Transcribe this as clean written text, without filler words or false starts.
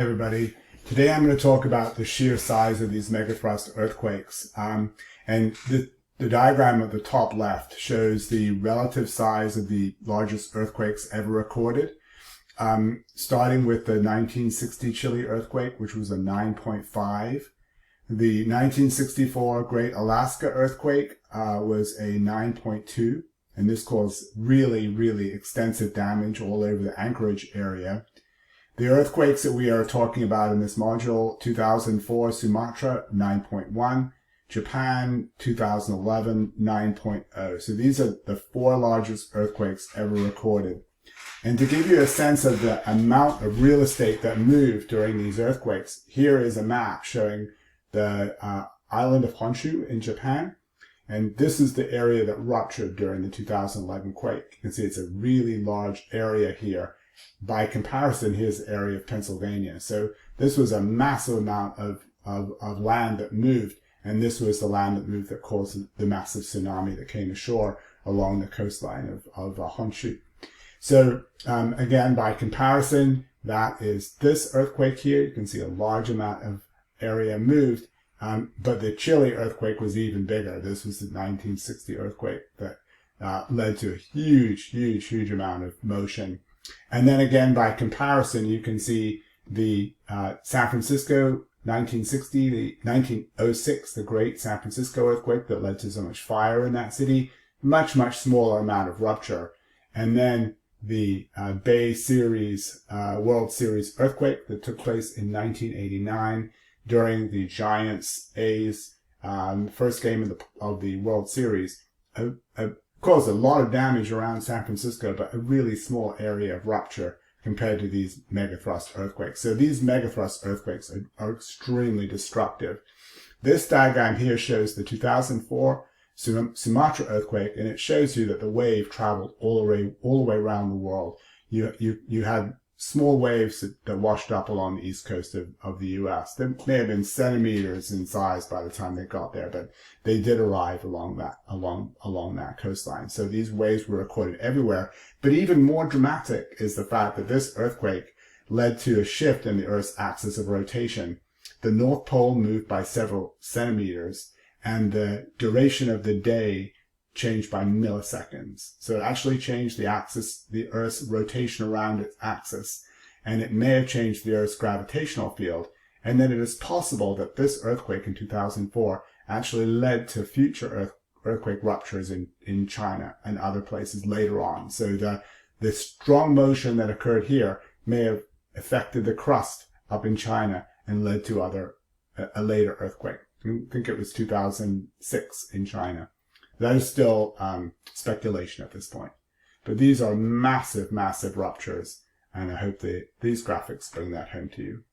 Everybody. Today I'm going to talk about the sheer size of these megathrust earthquakes. And the diagram at the top left shows the relative size of the largest earthquakes ever recorded, starting with the 1960 Chile earthquake, which was a 9.5. The 1964 Great Alaska earthquake was a 9.2, and this caused really, really extensive damage all over the Anchorage area. The earthquakes that we are talking about in this module: 2004 Sumatra, 9.1, Japan, 2011, 9.0. So these are the four largest earthquakes ever recorded. And to give you a sense of the amount of real estate that moved during these earthquakes, here is a map showing the island of Honshu in Japan. And this is the area that ruptured during the 2011 quake. You can see it's a really large area here. By comparison, here's the area of Pennsylvania. So this was a massive amount of land that moved, and this was the land that moved that caused the massive tsunami that came ashore along the coastline of Honshu. So again, by comparison, that is this earthquake here. You can see a large amount of area moved, but the Chile earthquake was even bigger. This was the 1960 earthquake that led to a huge amount of motion. And then again, by comparison, you can see the San Francisco 1960, the 1906, the Great San Francisco earthquake that led to so much fire in that city, much smaller amount of rupture. And then the Bay Series World Series earthquake that took place in 1989 during the Giants A's first game of the World Series. Caused a lot of damage around San Francisco, but a really small area of rupture compared to these megathrust earthquakes. So these megathrust earthquakes are extremely destructive. This diagram here shows the 2004 Sumatra earthquake, and it shows you that the wave traveled all the way around the world. You had small waves that washed up along the east coast of the US. They may have been centimeters in size by the time they got there, but they did arrive along that coastline. So these waves were recorded everywhere. But even more dramatic is the fact that this earthquake led to a shift in the Earth's axis of rotation. The North Pole moved by several centimeters, and the duration of the day changed by milliseconds. So it actually changed the Earth's rotation around its axis, and it may have changed the Earth's gravitational field. And then it is possible that this earthquake in 2004 actually led to future earthquake ruptures in China and other places later on. So the strong motion that occurred here may have affected the crust up in China and led to a later earthquake. I think it was 2006 in China. That is still speculation at this point. But these are massive ruptures, and I hope these graphics bring that home to you.